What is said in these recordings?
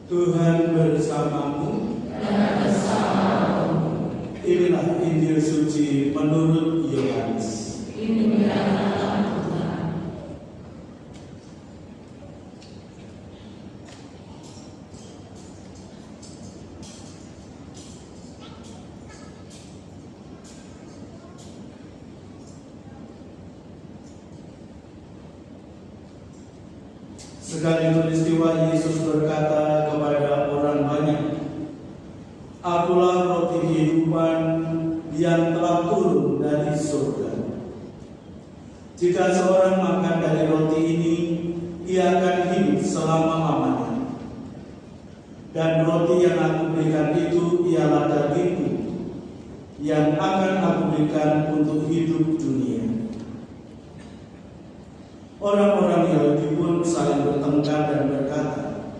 Tuhan bersamamu. Inilah Injil suci menurut Yohanes. Sekali peristiwa Yesus berkata kepada orang banyak, "Akulah roti kehidupan yang telah turun dari surga. Jika seorang makan dari roti ini, ia akan hidup selama-lamanya. Dan roti yang aku berikan itu ialah dagingku, yang akan aku berikan untuk hidup dunia." Orang-orang Yahudi pun saling bertengkar dan berkata,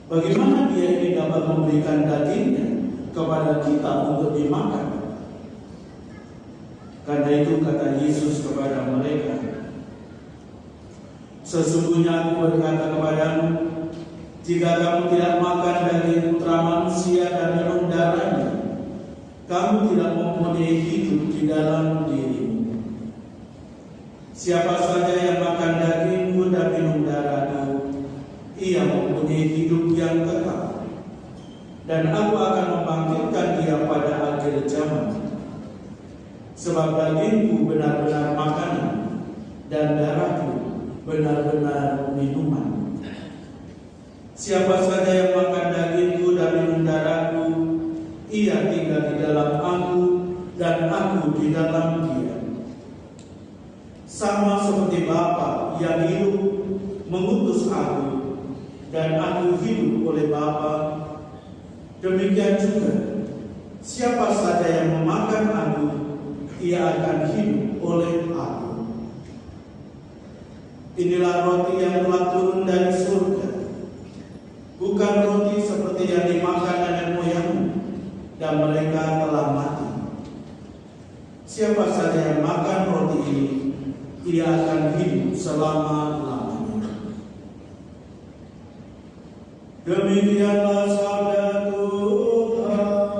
"Bagaimana dia ini dapat memberikan dagingnya kepada kita untuk dimakan?" Karena itu kata Yesus kepada mereka, "Sesungguhnya aku berkata kepadamu, jika kamu tidak makan daging Putra Manusia dan minum darahnya, kamu tidak mempunyai hidup di dalam dirimu. Siapa saja yang makan dagingku dan minum darahku, ia mempunyai hidup yang kekal, dan aku akan membangkitkan dia pada akhir zaman. Sebab dagingku benar-benar makanan, dan darahku benar-benar minuman. Siapa saja yang makan dagingku dan minum darahku, ia tinggal di dalam aku, dan aku di dalam dia. Sama seperti Bapa yang hidup mengutus aku, dan aku hidup oleh Bapa, demikian juga siapa saja yang memakan aku, ia akan hidup oleh aku. Inilah roti yang telah turun dari surga, bukan roti seperti yang dimakan nenek moyangmu, dan mereka telah mati. Siapa saja yang makan roti ini, ia akan hidup selama-lamanya." Demikianlah sabda Tuhan.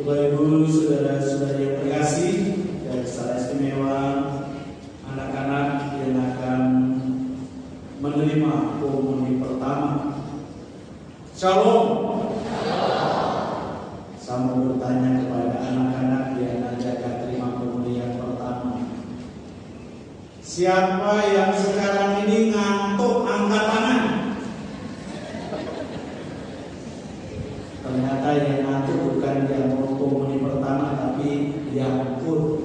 Bapak Ibu, saudara-saudari yang terkasih, dan secara istimewa anak-anak yang akan menerima komuni pertama. Shalom. Saya mau bertanya kepada anak-anak yang nanti akan terima komuni yang pertama. Siapa yang sekarang ini ngantuk, angkat tangan. Ternyata yang ngantuk bukan yang mau komuni pertama, tapi yang pun.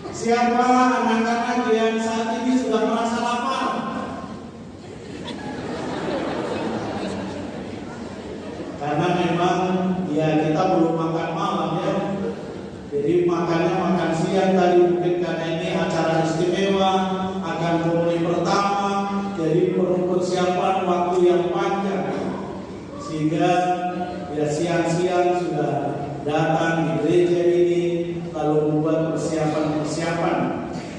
Siapa anak-anak yang saat ini sudah merasa lapar? Karena memang ya kita belum makan malam ya. Jadi makannya makan siang tadi, mungkin karena ini acara istimewa, akan komuni pertama, jadi perlu persiapan waktu yang panjang. Sehingga ya siang-siang sudah datang di gereja ini, lalu membuat persiapan-persiapan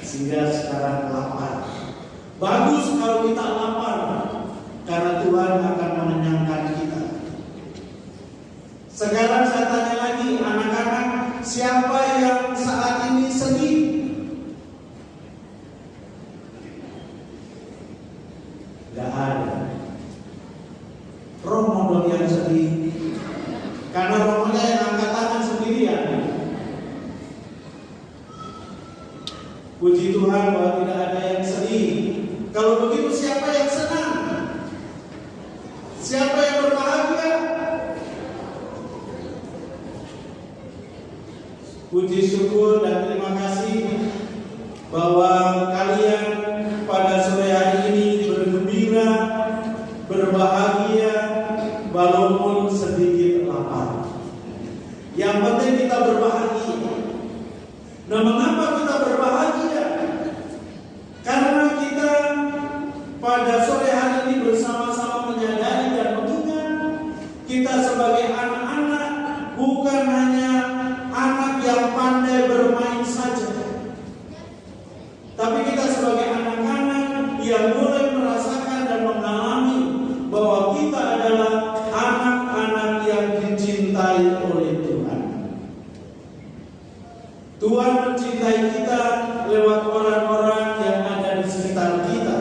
sehingga sekarang lapar. Bagus kalau kita lapar, karena Tuhan akan mengenyangkan kita. Sekarang saya tanya lagi, anak-anak, siapa yang saat ini sedih? Gak ada. Romo yang sedih, karena romonya yang angkat tangan sendirian. Puji Tuhan bahwa tidak ada yang sedih. Kalau begitu siapa yang senang? Siapa yang berbahagia? Puji syukur dan terima kasih bahwa kalian sebagai anak-anak bukan hanya anak yang pandai bermain saja, tapi kita sebagai anak-anak yang mulai merasakan dan mengalami bahwa kita adalah anak-anak yang dicintai oleh Tuhan. Tuhan mencintai kita lewat orang-orang yang ada di sekitar kita.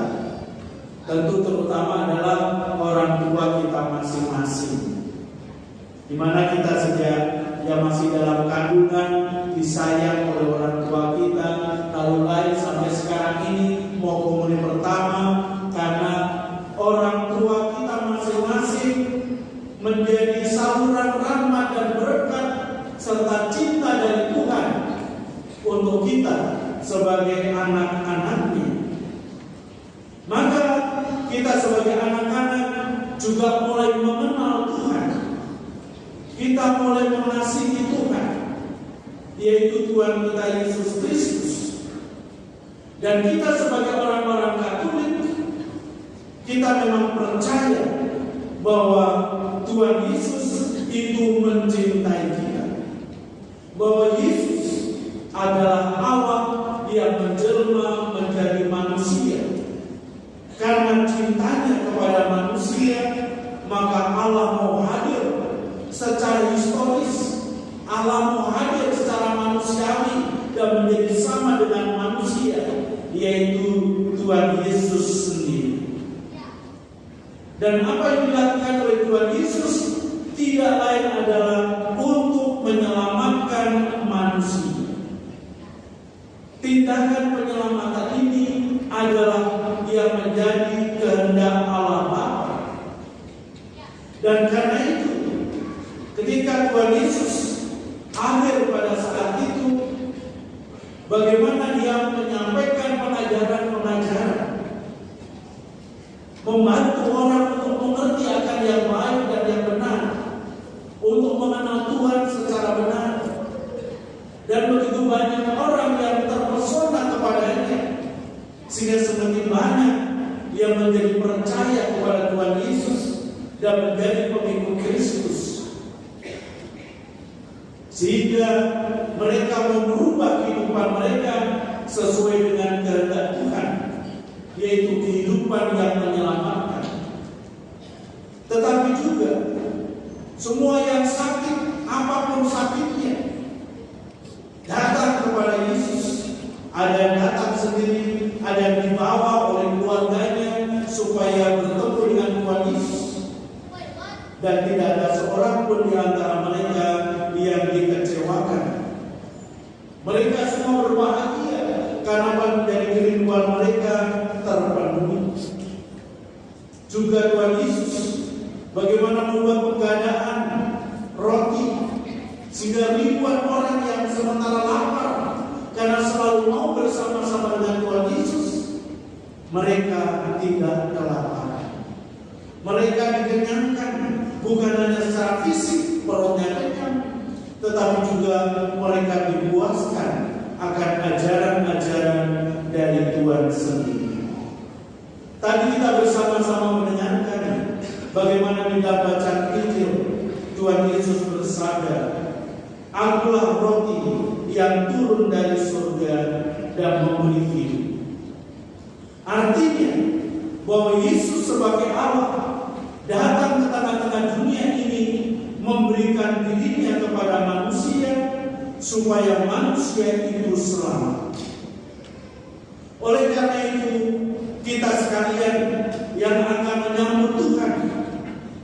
Tentu terutama adalah orang tua kita masing-masing, di mana kita sejak yang masih dalam kandungan disayang oleh orang tua kita, lalu lahir sampai sekarang ini mau komuni pertama, karena orang tua kita masing-masing menjadi saluran rahmat dan berkat serta cinta dari Tuhan untuk kita sebagai anak-anaknya. Maka kita sebagai anak-anak juga mulai mengenal Tuhan. Kita mulai mengasihi Tuhan, yaitu Tuhan kita Yesus Kristus. Dan kita sebagai orang-orang Katolik, kita memang percaya bahwa Tuhan Yesus itu mencintai kita, bahwa Yesus adalah Allah yang menjelma menjadi manusia. Karena cintanya kepada manusia, maka Allah mau hadir secara historis. Allah mau hadir secara manusiawi dan menjadi sama dengan manusia, yaitu Tuhan Yesus sendiri. Dan apa yang dilakukan oleh Tuhan Yesus tidak lain adalah untuk menyelamatkan manusia. Tindakan penyelamatan ini adalah yang menjadi kehendak Allah Bapa. Dan karena itu, ketika Tuhan Yesus hadir pada saat itu, bagaimana Dia menyampaikan pengajaran-pengajaran, membantu orang untuk mengerti akan yang baik dan yang benar, untuk mengenal Tuhan secara benar. Dan begitu banyak orang yang terpesona kepadanya, sehingga semakin banyak yang menjadi percaya kepada Tuhan Yesus dan menjadi pengikut Kristus, sehingga mereka mau merubah kehidupan mereka sesuai dengan kehendak Tuhan, yaitu kehidupan yang menyelamatkan. Tetapi juga semua yang sakit, apapun sakitnya, datang kepada Yesus. Ada yang datang sendiri, ada yang dibawa oleh keluarganya supaya bertemu dengan Tuhan Yesus. Dan tidak ada seorang pun di antara mereka yang dikecewakan. Mereka semua berbahagia karena dari kerinduan mereka terpenuhi. Juga Tuhan Yesus bagaimana membuat penggadaan roti, sehingga ribuan orang yang sementara lapar karena selalu mau bersama-sama dengan Tuhan Yesus, mereka tidak kelaparan. Mereka dikenyangkan, bukan hanya secara fisik perutnya kenyang, tetapi juga mereka dipuaskan akan ajaran-ajaran dari Tuhan sendiri. Tadi kita bersama-sama mendengarkan bagaimana di dalam bacaan Injil Tuhan Yesus bersabda, "Akulah roti yang turun dari surga dan memberi hidup." Artinya bahwa Yesus sebagai Allah datang ke tengah-tengah dunia ini memberikan dirinya kepada manusia supaya manusia itu selamat. Oleh karena itu, kita sekalian yang akan menyambut Tuhan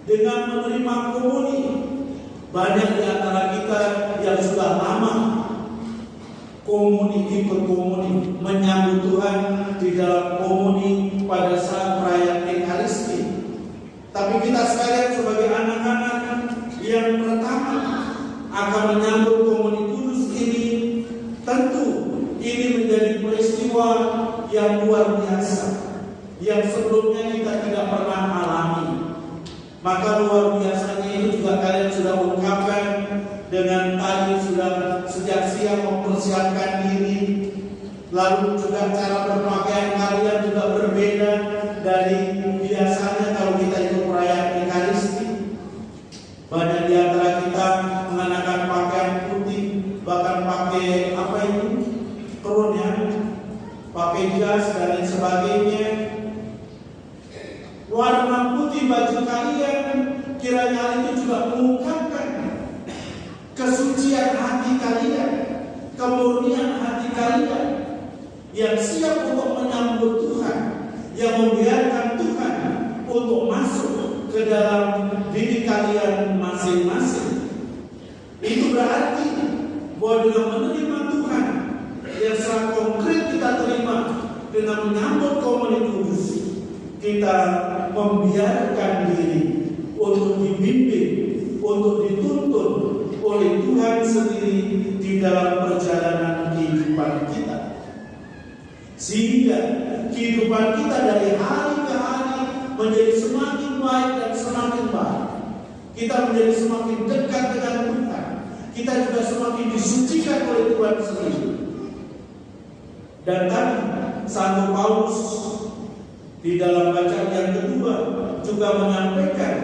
dengan menerima komuni, banyak di antara kita yang sudah lama komuni, ikut komuni, menyambut Tuhan di dalam komuni pada saat perayaan Ekaristi. Tapi kita sekalian sebagai anak-anak yang pertama akan menyambut komuni kudus ini, tentu ini menjadi peristiwa yang luar biasa, yang sebelumnya kita tidak pernah alami. Maka luar biasanya ini juga kalian sudah ungkapkan dengan tadi sudah sejak siang mempersiapkan diri. Lalu juga cara berpakaian kalian juga berbeda dari biasanya kalau kita ikut perayaan Ekaristi. Banyak di antara mengenakan pakaian putih, bahkan pakai apa itu? Crown ya, pakai jas dan lain sebagainya. Warna putih baju kalian kiranya itu juga mengungkapkan kesucian hati kalian, kemurnian hati kalian yang siap untuk menyambut Tuhan, yang membiarkan Tuhan untuk masuk ke dalam diri kalian masing-masing. Itu berarti bahwa dengan menerima Tuhan yang secara konkret kita terima dengan menyambut Komunitas Kudus, kita membiarkan diri untuk dibimbing, untuk dituntun oleh Tuhan sendiri di dalam perjalanan kehidupan kita, sehingga kehidupan kita dari hari ke hari menjadi semakin baik dan semakin baik. Kita menjadi semakin dekat dengan Tuhan. Kita juga semakin disucikan oleh Tuhan sendiri. Dan tadi Santo Paulus di dalam bacaan yang kedua juga menyampaikan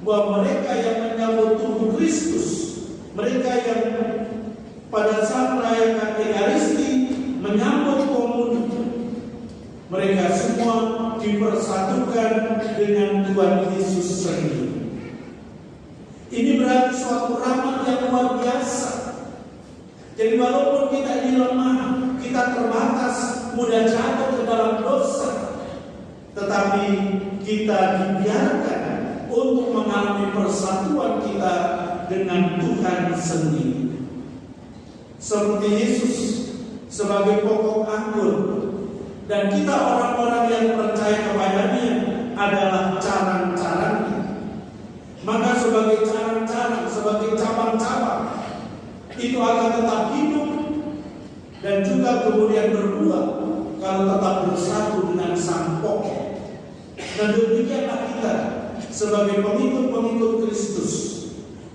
bahwa mereka yang menyambut tubuh Kristus, mereka yang pada saat merayakan Ekaristi menyambut komuni, mereka semua dipersatukan dengan Tuhan Yesus sendiri. Ini berarti suatu rahmat yang luar biasa. Jadi walaupun kita ini lemah, kita terbatas, mudah jatuh ke dalam dosa, tetapi kita dibiarkan untuk mengalami persatuan kita dengan Tuhan sendiri. Seperti Yesus sebagai pokok anggur, dan kita orang-orang yang percaya kepadanya adalah carang-carangnya. Maka sebagai carang-carang, sebagai cabang-cabang, itu akan tetap hidup dan juga kemudian berbuah kalau tetap bersatu dengan sang pokok. Dan demikianlah kita sebagai pengikut-pengikut Kristus,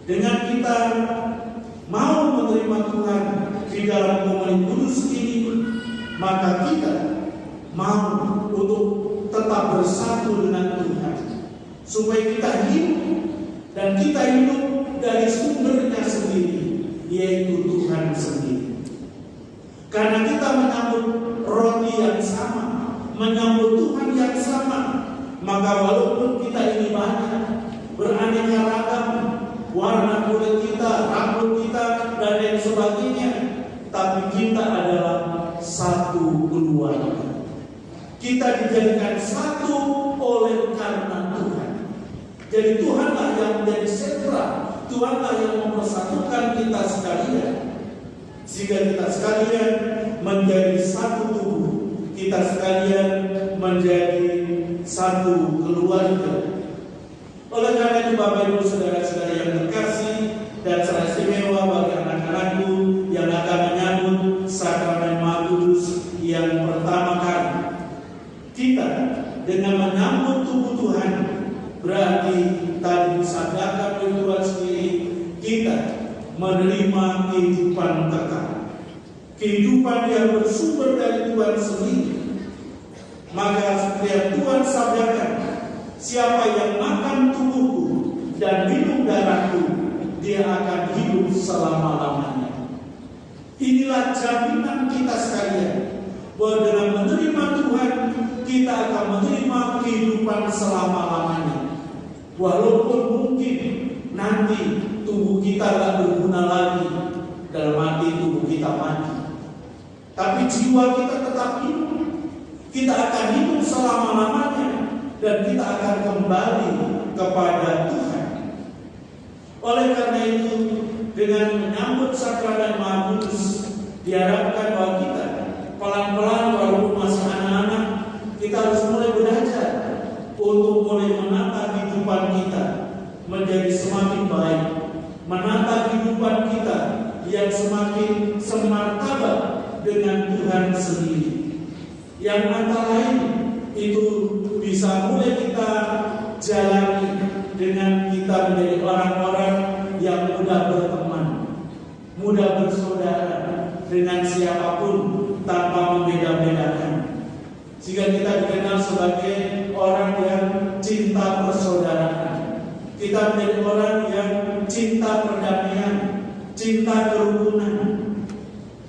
dengan kita mau menerima Tuhan di dalam Komunitas Kudus ini, maka kita mau untuk tetap bersatu dengan Tuhan, supaya kita hidup, dan kita hidup dari sumbernya sendiri, yaitu Tuhan sendiri. Karena kita menyambut roti yang sama, menyambut Tuhan yang sama, maka walaupun kita ini banyak, beraneka ragam, warna kulit kita, rambut kita, dan lain sebagainya, tapi kita adalah satu keluarga. Kita dijadikan satu oleh karena Tuhan. Jadi Tuhanlah yang menjadi sentra, Tuhanlah yang mempersatukan kita sekalian, sehingga kita sekalian menjadi satu tubuh, kita sekalian menjadi satu keluarga. Oleh karena itu Bapak Ibu saudara-saudara yang terkasih, dan secara istimewa bagi anak-anakku yang akan menyambut sakramen Maha Kudus yang pertama kali, kita dengan menyambut tubuh Tuhan, berarti tadi disabdakan oleh Tuhan sendiri, kita menerima kehidupan kekal, kehidupan yang bersumber dari Tuhan sendiri. Maka seperti yang Tuhan sabdakan, siapa yang makan tubuhku dan minum darahku, dia akan hidup selama-lamanya. Inilah jaminan kita sekalian, bahwa dengan menerima Tuhan, kita akan menerima kehidupan selama-lamanya. Walaupun mungkin nanti tubuh kita tak berguna lagi, dalam arti tubuh kita mati, tapi jiwa kita tetap hidup. Kita akan hidup selama-lamanya, dan kita akan kembali kepada Tuhan. Oleh karena itu, dengan menyambut sakramen Maha Kudus, diharapkan bahwa kita pelan-pelan, walaupun masih anak-anak, kita harus mulai belajar untuk mulai menata kehidupan kita menjadi semakin baik, menata kehidupan kita yang semakin semartabat dengan Tuhan sendiri, yang antara lain itu bisa mulai kita jalani dengan kita menjadi orang-orang yang mudah berteman, mudah bersaudara dengan siapapun tanpa membeda-bedakan, sehingga kita dikenal sebagai orang yang cinta persaudaraan. Kita menjadi orang yang cinta perdamaian, cinta kerukunan.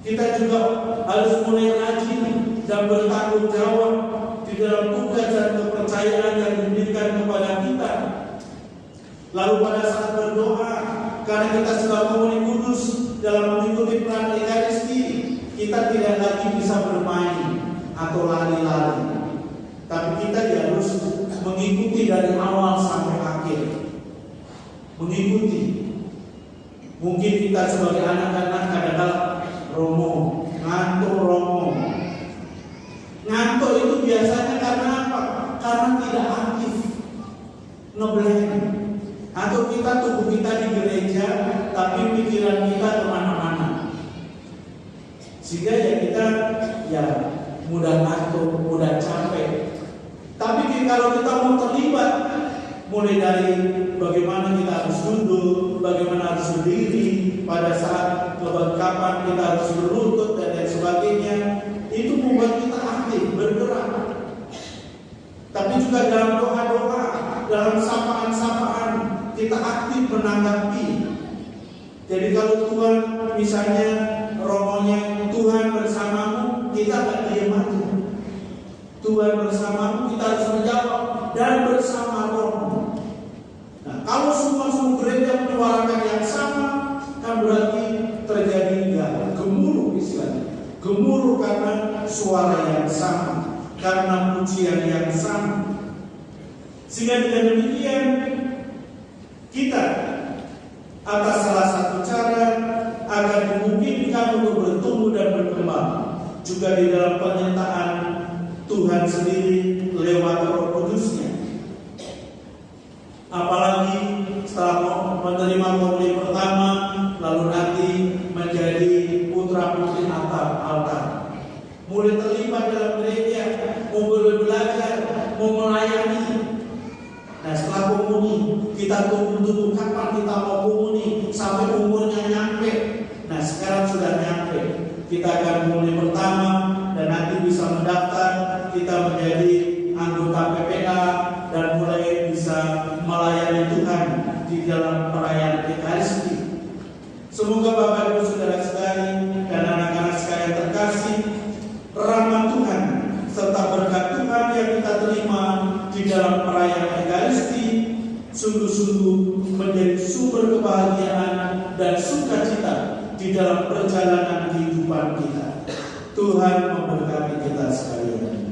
Kita juga harus mulai rajin dan bertanggung jawab di dalam tugas dan kepercayaan yang diberikan kepada kita. Lalu pada saat berdoa, karena kita sudah memulai kudus dalam mengikuti peran Ekaristi, kita tidak lagi bisa bermain atau lari-lari, tapi kita harus mengikuti dari awal sampai akhir. Mengikuti. Mungkin kita sebagai anak-anak kadang-kadang romo, ngantuk. Ngantuk itu biasanya karena apa? Karena tidak aktif, ngeblank. Atau kita tubuh kita di gereja, tapi pikiran kita kemana-mana. Sehingga kita mudah ngantuk, mudah capek. Tapi kalau kita mau terlibat, mulai dari bagaimana kita harus duduk, bagaimana harus berdiri, pada saat kapan kita harus berlutut dan lain sebagainya, itu membuat kita aktif, bergerak. Tapi juga dalam doa-doa, dalam sapaan-sapaan, kita aktif menanggapi. Jadi kalau Tuhan misalnya romonya Tuhan bersamamu, kita gak diam aja. Tuhan bersamamu, kita harus menjawab dan bersama Roh. Nah, kalau semua gereja menyuarakan yang sama, kan berarti terjadi gemuruh istilahnya. Gemuruh karena suara yang sama, karena pujian yang sama. Sehingga dengan demikian kita atas salah satu cara agar dimungkinkan untuk bertumbuh dan berkembang juga di dalam penyertaan Tuhan sendiri lewat Roh Kudusnya. Apalagi setelah menerima komuni pertama, lalu nanti menjadi putra putri altar, mulai terlibat dalam gereja, mau belajar, mau melayani. Nah, setelah komuni, kita tunggu kapan kita mau komuni sampai umurnya nyampe. Nah, sekarang sudah nyampe. Kita akan komuni pertama dan nanti bisa mendaftar, kita menjadi anggota PPA dan mulai bisa melayani Tuhan di dalam perayaan Ekaristi. Semoga Bapak Ibu saudara-saudari dan anak-anak sekalian terkasih, rahmat Tuhan serta berkat Tuhan yang kita terima di dalam perayaan Ekaristi sungguh-sungguh menjadi sumber kebahagiaan dan sukacita di dalam perjalanan kehidupan kita. Tuhan memberkati kita sekalian.